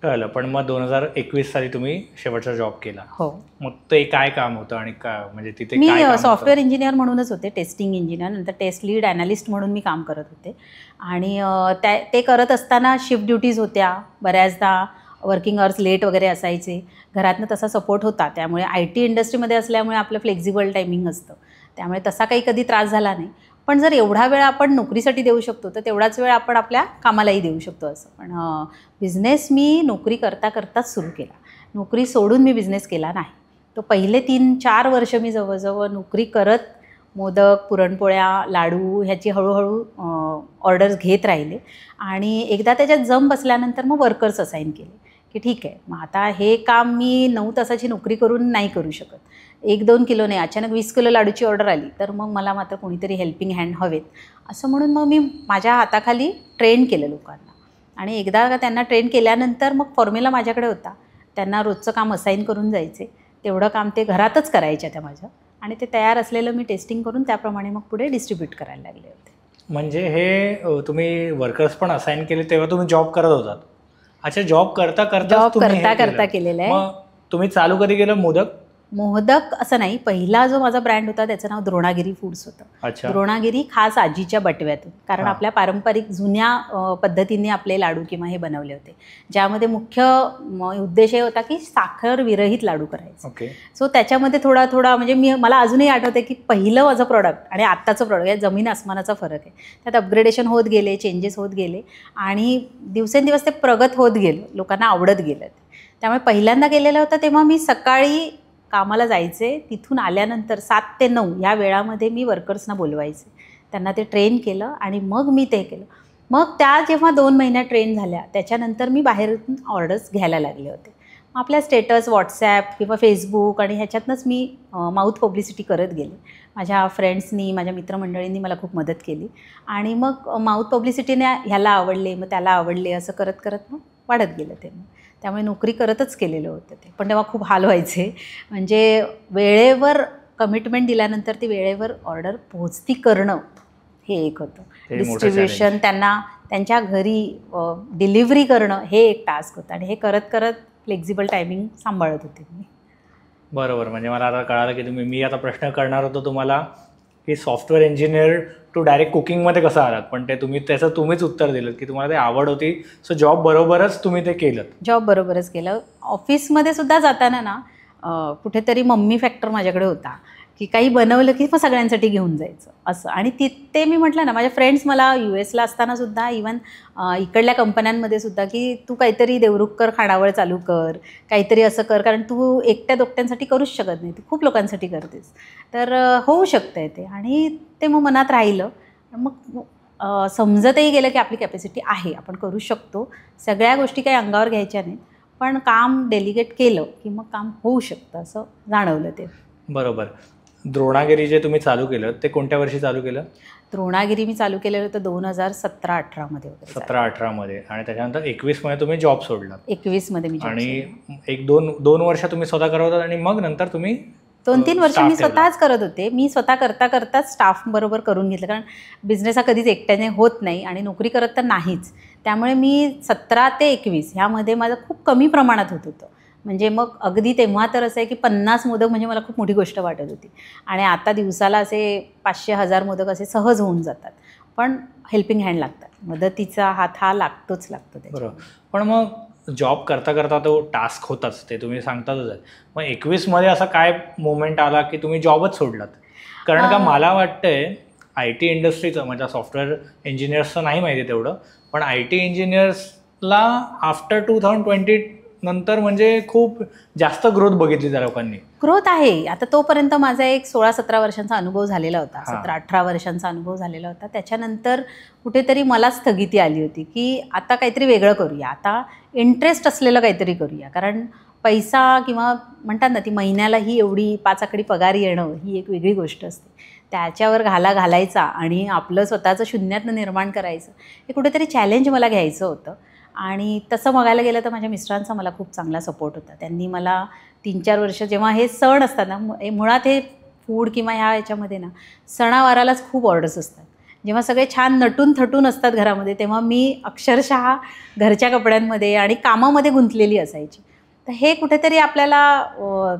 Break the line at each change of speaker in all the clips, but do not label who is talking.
कळलं. पण मग 2021 साली तुम्ही शेवटचा जॉब केला.
हो.
मग ते काय काम होतं आणि काय म्हणजे तिथे
मी
काय काम होतं?
सॉफ्टवेअर इंजिनियर म्हणूनच होते, टेस्टिंग इंजिनियर. नंतर टेस्ट लीड ॲनालिस्ट म्हणून मी काम करत होते. आणि ते करत असताना शिफ्ट ड्युटीज होत्या. बऱ्याचदा वर्किंग अवर्स लेट वगैरे असायचे. घरातनं तसा सपोर्ट होता. त्यामुळे IT इंडस्ट्रीमध्ये असल्यामुळे आपलं फ्लेक्झिबल टायमिंग असतं. त्यामुळे तसा काही कधी त्रास झाला नाही. पण जर एवढा वेळ आपण नोकरीसाठी देऊ शकतो, तर तेवढाच वेळ आपण आपल्या कामालाही देऊ शकतो असं. पण बिझनेस मी नोकरी करता करताच सुरू केला. नोकरी सोडून मी बिझनेस केला नाही. तो पहिले 3-4 वर्ष मी जवळजवळ नोकरी करत मोदक, पुरणपोळ्या, लाडू ह्याची हळूहळू ऑर्डर्स घेत राहिले. आणि एकदा त्याच्यात जम बसल्यानंतर मग वर्कर्स असाईन केले, की ठीक आहे, मग आता हे काम मी 9 तासाची नोकरी करून नाही करू शकत. 1-2 किलो नाही, अचानक 20 किलो लाडूची ऑर्डर आली, तर मग मला मात्र कोणीतरी हेल्पिंग हँड हवेत. असं म्हणून मग मी माझ्या हाताखाली ट्रेन केलं लोकांना. आणि एकदा त्यांना ट्रेन केल्यानंतर मग फॉर्म्युला माझ्याकडे होता. त्यांना रोजचं काम असाईन करून जायचे. तेवढं काम ते घरातच करायच्या त्या माझ्या. आणि ते तयार असलेलं मी टेस्टिंग करून त्याप्रमाणे मग पुढे डिस्ट्रीब्यूट करायला लागले होते.
म्हणजे हे तुम्ही वर्कर्स पण असाइन केले तेव्हा तुम्ही जॉब करत होतात? अच्छा, जॉब करता
करता केलेलं आहे.
मग तुम्ही चालू कधी केलं मोदक?
मोदक असं नाही, पहिला जो माझा ब्रँड होता त्याचं नाव द्रोणागिरी फूड्स होतं.
अच्छा.
द्रोणागिरी खास आजीच्या बटव्यातून, कारण आपल्या पारंपरिक जुन्या पद्धतीने आपले लाडू किंवा हे बनवले होते, ज्यामध्ये मुख्य उद्देश हे होता की साखर विरहित लाडू करायचे.
ओके.
सो त्याच्यामध्ये थोडा म्हणजे मला अजूनही आठवते की पहिलं माझं प्रोडक्ट आणि आत्ताचं प्रोडक्ट या जमीन आसमानाचा फरक आहे. त्यात अपग्रेडेशन होत गेले, चेंजेस होत गेले आणि दिवसेंदिवस ते प्रगत होत गेलं, लोकांना आवडत गेलं. त्यामुळे पहिल्यांदा केलेलं होतं तेव्हा मी सकाळी कामाला जायचे, तिथून आल्यानंतर 7 ते 9 या वेळामध्ये मी वर्कर्सना बोलवायचे, त्यांना ते ट्रेन केलं आणि मग मी ते केलं. मग त्या जेव्हा 2 महिन्यात ट्रेन झाल्या त्याच्यानंतर मी बाहेरून ऑर्डर्स घ्यायला लागले होते. मग आपल्या स्टेटस व्हॉट्सॲप किंवा फेसबुक आणि ह्याच्यातनंच मी माउथ पब्लिसिटी करत गेले. माझ्या फ्रेंड्सनी, माझ्या मित्रमंडळींनी मला खूप मदत केली. आणि मग माउथ पब्लिसिटीने ह्याला आवडले, मग त्याला आवडले, असं करत करत मग वाढत गेलं ते. त्यामुळे नोकरी करतच केलेलं होतं ते. पण तेव्हा खूप हाल व्हायचे. म्हणजे वेळेवर कमिटमेंट दिल्यानंतर ती वेळेवर ऑर्डर पोहोचती करणं हे एक होतं. डिस्ट्रीब्युशन, त्यांना त्यांच्या घरी डिलिव्हरी करणं हे एक टास्क होतं. आणि हे करत करत फ्लेक्झिबल टायमिंग सांभाळत होते मी.
बरोबर. म्हणजे मला आता कळालं की मी आता प्रश्न करणार होतो तुम्हाला की सॉफ्टवेअर इंजिनियर टू डायरेक्ट कुकिंगमध्ये कसं आलात, पण ते तुम्हीच उत्तर दिलं की तुम्हाला ते आवड होती. सो जॉब बरोबरच तुम्ही ते केलं.
जॉब बरोबरच केलं. ऑफिसमध्ये सुद्धा जाताना ना कुठेतरी मम्मी फॅक्टर माझ्याकडे होता, की काही बनवलं की मग सगळ्यांसाठी घेऊन जायचं असं. आणि ते मी म्हटलं ना, माझ्या फ्रेंड्स मला US असताना सुद्धा, इवन इकडल्या कंपन्यांमध्ये सुद्धा, की तू काहीतरी देवरुखकर खाणावळ चालू कर, काहीतरी असं कर, कारण तू एकट्या दोकट्यांसाठी करूच शकत नाही, तू खूप लोकांसाठी करतेस, तर होऊ शकतं ते. आणि ते मग मनात राहिलं. मग समजतही गेलं की आपली कॅपॅसिटी आहे, आपण करू शकतो. सगळ्या गोष्टी काही अंगावर घ्यायच्या नाहीत, पण काम डेलिगेट केलं की मग काम होऊ शकतं असं जाणवलं ते.
बरोबर. द्रोणागिरी जे तुम्ही चालू केलं ते कोणत्या वर्षी चालू केलं?
द्रोणागिरी मी चालू केलेलं होतं 2017-18 मध्ये वगैरे.
17-18 मध्ये. आणि त्याच्यानंतर 21 मध्ये तुम्ही जॉब सोडलात.
21 मध्ये मी.
आणि 1-2 वर्ष तुम्ही स्वतः करत होता आणि मग नंतर तुम्ही
2-3 वर्ष मी स्वतःच करत होते. मी स्वतः करताच स्टाफ बरोबर करून घेतलं, कारण बिझनेस हा कधीच एकट्याने होत नाही आणि नोकरी करत तर नाहीच. त्यामुळे मी 17 ते 21 ह्यामध्ये माझं खूप कमी प्रमाणात होत होतं. म्हणजे मग अगदी तेव्हा तर असं आहे की 50 मोदक म्हणजे मला खूप मोठी गोष्ट वाटत होती. आणि आता दिवसाला असे 500-1000 मोदक असे सहज होऊन जातात. पण हेल्पिंग हँड लागतात, मदतीचा हात हा लागतो.
बरोबर. पण मग जॉब करता करता तो टास्क होताच, ते तुम्ही सांगतातच आहे. मग 21 मध्ये असा काय मोमेंट आला की तुम्ही जॉबच सोडलात? कारण का मला वाटतंय IT इंडस्ट्रीचं, म्हणजे सॉफ्टवेअर इंजिनियर्सचं नाही माहिती तेवढं, पण IT इंजिनियर्सला आफ्टर 2020 नंतर म्हणजे खूप जास्त ग्रोथ बघितली त्या लोकांनी.
ग्रोथ आहे. आता तोपर्यंत माझा एक 16-17 वर्षांचा अनुभव झालेला होता, 17-18 वर्षांचा अनुभव झालेला होता. त्याच्यानंतर कुठेतरी मला स्थगिती आली होती की आता काहीतरी वेगळं करूया, आता इंटरेस्ट असलेलं काहीतरी करूया. कारण पैसा किंवा म्हणतात ना, ती महिन्याला ही एवढी 5 आकडी पगार येणं ही एक वेगळी गोष्ट असते. त्याच्यावर घालायचा आणि आपलं स्वतःचं शून्यातनं निर्माण करायचं, हे कुठेतरी चॅलेंज मला घ्यायचं होतं. आणि तसं बघायला गेलं तर माझ्या मिस्टरांचा मला खूप चांगला सपोर्ट होता. त्यांनी मला 3-4 वर्ष, जेव्हा हे सण असतात ना, मुळात हे फूड किंवा ह्याच्यामध्ये ना सणावारालाच खूप ऑर्डर्स असतात. जेव्हा सगळे छान नटून थटून असतात घरामध्ये, तेव्हा मी अक्षरशः घरच्या कपड्यांमध्ये आणि कामामध्ये गुंतलेली असायची. तर हे कुठेतरी आपल्याला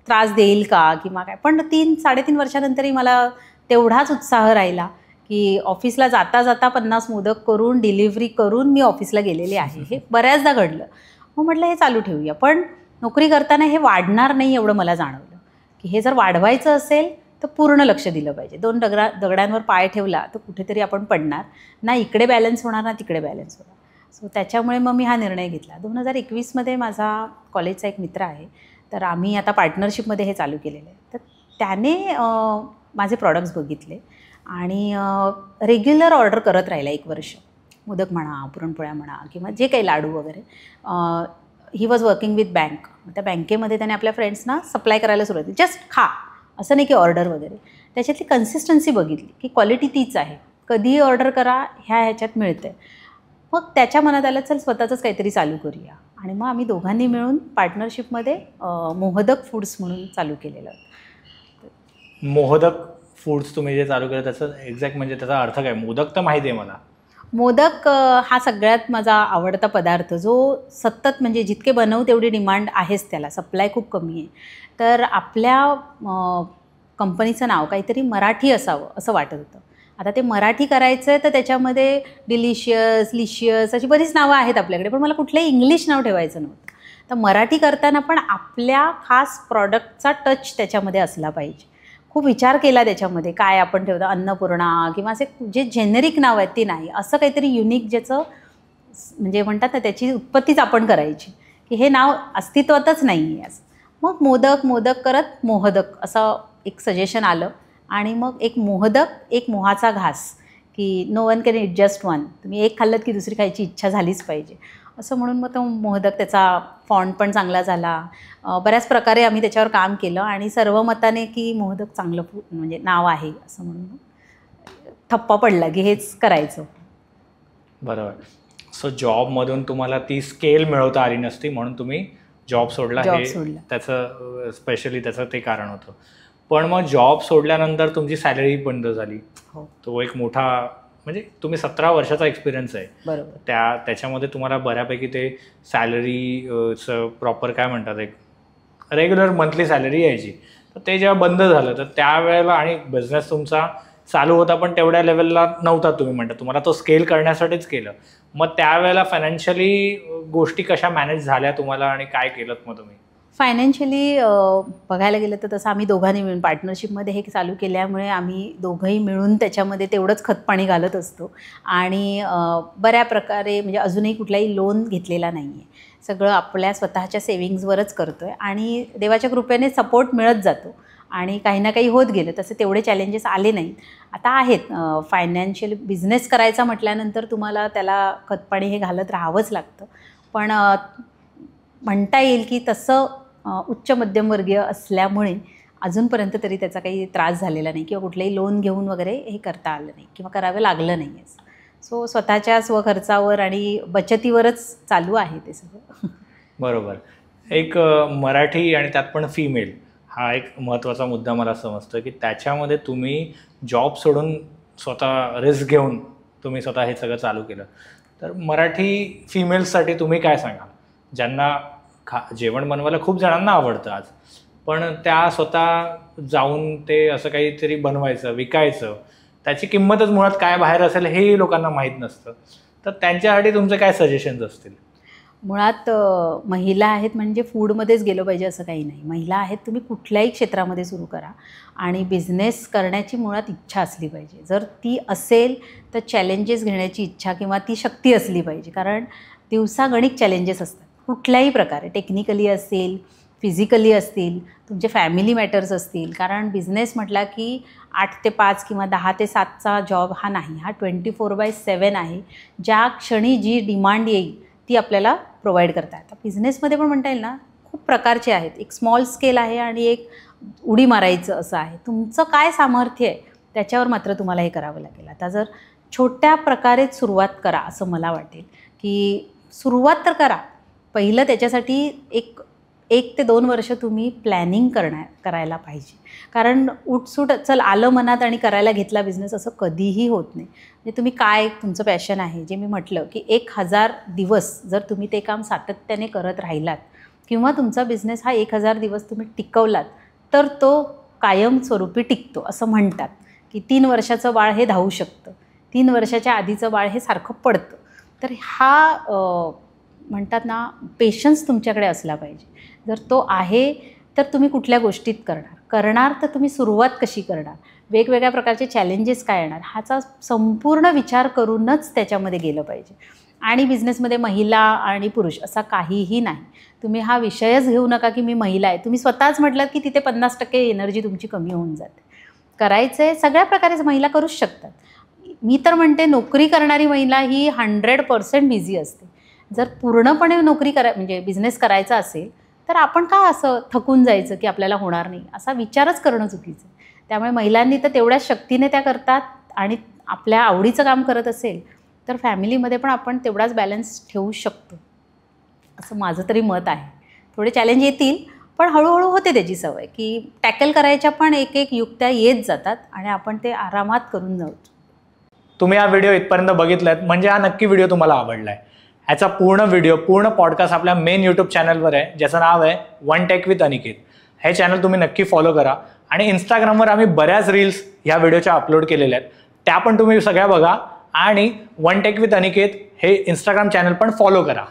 त्रास देईल का किंवा काय, पण 3-3.5 वर्षानंतरही मला तेवढाच उत्साह राहिला की ऑफिसला जाता जाता 50 मोदक करून डिलिव्हरी करून मी ऑफिसला गेलेले आहे. हे बऱ्याचदा घडलं. मग म्हटलं हे चालू ठेवूया, पण नोकरी करताना हे वाढणार नाही एवढं मला जाणवलं की हे जर वाढवायचं असेल तर पूर्ण लक्ष दिलं पाहिजे. 2 दगडांवर पाय ठेवला तर कुठेतरी आपण पडणार, ना इकडे बॅलन्स होणार ना तिकडे बॅलन्स होणार. सो त्याच्यामुळे मग मी हा निर्णय घेतला. 2021मध्ये माझा कॉलेजचा एक मित्र आहे, तर आम्ही आता पार्टनरशिपमध्ये हे चालू केलेलं आहे. तर त्याने माझे प्रॉडक्ट्स बघितले आणि रेग्युलर ऑर्डर करत राहिला 1 वर्ष. मोदक म्हणा, पुरणपोळ्या म्हणा किंवा जे काही लाडू वगैरे. He was working with bank. त्या बँकेमध्ये त्याने आपल्या फ्रेंड्सना सप्लाय करायला सुरुवात केली. जस्ट खा, असं नाही की ऑर्डर वगैरे. त्याच्यातली कन्सिस्टन्सी बघितली की क्वालिटी तीच आहे, कधीही ऑर्डर करा, ह्याच्यात मिळते. मग त्याच्या मनात आलं चल स्वतःचंच काहीतरी चालू करूया. आणि मग आम्ही दोघांनी मिळून पार्टनरशिपमध्ये मोहदक फूड्स म्हणून चालू केलेलं.
मोहदक फूड्स तुम्ही जे चालू केलं त्याचं एक्झॅक्ट म्हणजे त्याचा अर्थ काय? मोदक तर माहिती आहे मला.
मोदक हा सगळ्यात माझा आवडता पदार्थ, जो सतत म्हणजे जितके बनवू तेवढी डिमांड आहेच त्याला, सप्लाय खूप कमी आहे. तर आपल्या कंपनीचं नाव काहीतरी मराठी असावं असं वाटत होतं. आता ते मराठी करायचं आहे तर त्याच्यामध्ये डिलिशियस, लिशियस अशी बरीच नावं आहेत आपल्याकडे, पण मला कुठलंही इंग्लिश नाव ठेवायचं नव्हतं. तर मराठी करताना पण आपल्या खास प्रॉडक्टचा टच त्याच्यामध्ये असला पाहिजे. खूप विचार केला त्याच्यामध्ये, काय आपण ठेवतो, अन्नपूर्णा किंवा असे जे जेनेरिक नाव आहेत ती नाही, असं काहीतरी युनिक ज्याचं म्हणजे म्हणतात ना त्याची उत्पत्तीच आपण करायची, की हे नाव अस्तित्वातच नाही आहे असं. मग मोदक मोदक करत मोहदक असं एक सजेशन आलं आणि मग एक मोहदक, एक मोहाचा घास, की no one can eat just one. तुम्ही एक खाल्लत की दुसरी खायची इच्छा झालीच पाहिजे असं म्हणून मग तो मोहदक, त्याचा फॉन्ट पण चांगला झाला. बऱ्याच प्रकारे आम्ही त्याच्यावर काम केलं आणि सर्वमताने की मोहदक चांगलं म्हणजे नाव आहे असं म्हणून ठप्पा पडला की हेच करायचं.
बरोबर. सो जॉबमधून तुम्हाला ती स्केल मिळवता आली नसती म्हणून तुम्ही जॉब सोडला. हे त्याचं स्पेशली त्याचं ते कारण होतं. पण मग जॉब सोडल्यानंतर तुमची सॅलरी बंद झाली.
हो,
तो एक मोठा म्हणजे तुम्ही 17 वर्षाचा एक्सपिरियन्स आहे.
बरोबर.
त्याच्यामध्ये तुम्हाला बऱ्यापैकी ते सॅलरीचं प्रॉपर काय म्हणतात, एक रेग्युलर मंथली सॅलरी यायची. तर ते जेव्हा बंद झालं तर त्यावेळेला, आणि बिझनेस तुमचा चालू होता पण तेवढ्या लेवलला नव्हता तुम्ही म्हणता, तुम्हाला तो स्केल करण्यासाठीच केलं. मग त्यावेळेला फायनान्शियली गोष्टी कशा मॅनेज झाल्या तुम्हाला आणि काय केलं मग तुम्ही?
फायनान्शियली बघायला गेलं तर तसं आम्ही दोघांनी मिळून पार्टनरशिपमध्ये हे चालू केल्यामुळे आम्ही दोघंही मिळून त्याच्यामध्ये तेवढंच खतपाणी घालत असतो आणि बऱ्या प्रकारे म्हणजे अजूनही कुठलाही लोन घेतलेला नाही आहे. सगळं आपल्या स्वतःच्या सेविंग्जवरच करतो आहे आणि देवाच्या कृपेने सपोर्ट मिळत जातो आणि काही ना काही होत गेलं. तसे तेवढे चॅलेंजेस आले नाहीत. आता आहेत. फायनान्शियल बिझनेस करायचा म्हटल्यानंतर तुम्हाला त्याला खतपाणी हे घालत राहावंच लागतं. पण म्हणता येईल की तसं उच्च मध्यमवर्गीय असल्यामुळे अजूनपर्यंत तरी त्याचा काही त्रास झालेला नाही किंवा कुठलंही लोन घेऊन वगैरे हे करता आलं नाही किंवा करावं लागलं नाही आहे. सो स्वतःच्या स्वखर्चावर आणि बचतीवरच चालू आहे ते सगळं.
बरोबर. एक मराठी आणि त्यात पण फिमेल हा एक महत्त्वाचा मुद्दा मला समजतो की त्याच्यामध्ये तुम्ही जॉब सोडून स्वतः रिस्क घेऊन तुम्ही स्वतः हे सगळं चालू केलं. तर मराठी फिमेल्ससाठी तुम्ही काय सांगाल, ज्यांना जेवण बनवायला खूप जणांना आवडतं आज, पण त्या स्वतः जाऊन ते असं काहीतरी बनवायचं, विकायचं, त्याची किंमतच मुळात काय बाहेर असेल हेही लोकांना माहीत नसतं. तर त्यांच्यासाठी तुमचे काय सजेशन्स असतील?
मुळात महिला आहेत म्हणजे फूडमध्येच गेलं पाहिजे असं काही नाही. महिला आहेत, तुम्ही कुठल्याही क्षेत्रामध्ये सुरू करा आणि बिझनेस करण्याची मुळात इच्छा असली पाहिजे. जर ती असेल तर चॅलेंजेस घेण्याची इच्छा किंवा ती शक्ती असली पाहिजे. कारण दिवसागणिक चॅलेंजेस असतात कुठल्याही प्रकारे, टेक्निकली असेल, फिजिकली असतील, तुमचे फॅमिली मॅटर्स असतील. कारण बिझनेस म्हटला की 8 ते 5 किंवा 10 ते 7चा जॉब हा नाही, हा 24/7 आहे. ज्या क्षणी जी डिमांड येईल ती आपल्याला प्रोव्हाइड करता येतात. बिझनेसमध्ये पण म्हणता येईल ना, खूप प्रकारचे आहेत. एक स्मॉल स्केल आहे आणि एक उडी मारायचं असं आहे. तुमचं काय सामर्थ्य आहे त्याच्यावर मात्र तुम्हाला हे करावं लागेल. आता जर छोट्या प्रकारेच सुरुवात करा असं मला वाटेल, की सुरुवात तर करा. पहिलं त्याच्यासाठी 1 ते 2 वर्ष तुम्ही प्लॅनिंग करायला पाहिजे. कारण उठसूट चल आलं मनात आणि करायला घेतला बिझनेस असं कधीही होत नाही. म्हणजे तुम्ही काय तुमचं पॅशन आहे, जे मी म्हटलं की 1000 दिवस जर तुम्ही ते काम सातत्याने करत राहिलात किंवा तुमचा बिझनेस हा 1000 दिवस तुम्ही टिकवलात तर तो कायमस्वरूपी टिकतो. असं म्हणतात की 3 वर्षाचं बाळ हे धावू शकतं, 3 वर्षाच्या आधीचं बाळ हे सारखं पडतं. तर हा म्हणतात ना पेशन्स तुमच्याकडे असला पाहिजे. जर तो आहे तर तुम्ही कुठल्या गोष्टीत करणार तर तुम्ही सुरुवात कशी करणार, वेगवेगळ्या प्रकारचे चॅलेंजेस काय येणार, ह्याचा संपूर्ण विचार करूनच त्याच्यामध्ये गेलं पाहिजे. आणि बिझनेसमध्ये महिला आणि पुरुष असा काहीही नाही. तुम्ही हा विषयच घेऊ नका की मी महिला आहे. तुम्ही स्वतःच म्हटलात की तिथे 50% एनर्जी तुमची कमी होऊन जाते. करायचं आहे सगळ्या प्रकारे महिला करूच शकतात. मी तर म्हणते नोकरी करणारी महिला ही 100% बिझी असते. जर पूर्णपणे नोकरी म्हणजे बिझनेस करायचा असेल तर आपण का असं थकून जायचं की आपल्याला होणार नाही, असा विचारच करणं चुकीचं आहे. त्यामुळे महिलांनी तर तेवढ्याच शक्तीने त्या करतात आणि आपल्या आवडीचं काम करत असेल तर फॅमिलीमध्ये पण आपण तेवढाच बॅलन्स ठेवू शकतो, असं माझं तरी मत आहे. थोडे चॅलेंज येतील पण हळूहळू होते त्याची सवय की टॅकल करायच्या पण एक एक युक्त्या येत जातात आणि आपण ते आरामात करून जाऊ.
तुम्ही हा व्हिडिओ इथपर्यंत बघितलात म्हणजे हा नक्की व्हिडिओ तुम्हाला आवडला आहे. ह्याचा पूर्ण पॉडकास्ट आपल्या मेन यूट्यूब चॅनलवर आहे, ज्याचं नाव आहे वन टेक विथ अनिकेत. हे चॅनल तुम्ही नक्की फॉलो करा. आणि इंस्टाग्रामवर आम्ही बऱ्याच रील्स ह्या व्हिडिओच्या अपलोड केलेल्या आहेत, त्या पण तुम्ही सगळ्या बघा. आणि वन टेक विथ अनिकेत हे इंस्टाग्राम चॅनल पण फॉलो करा.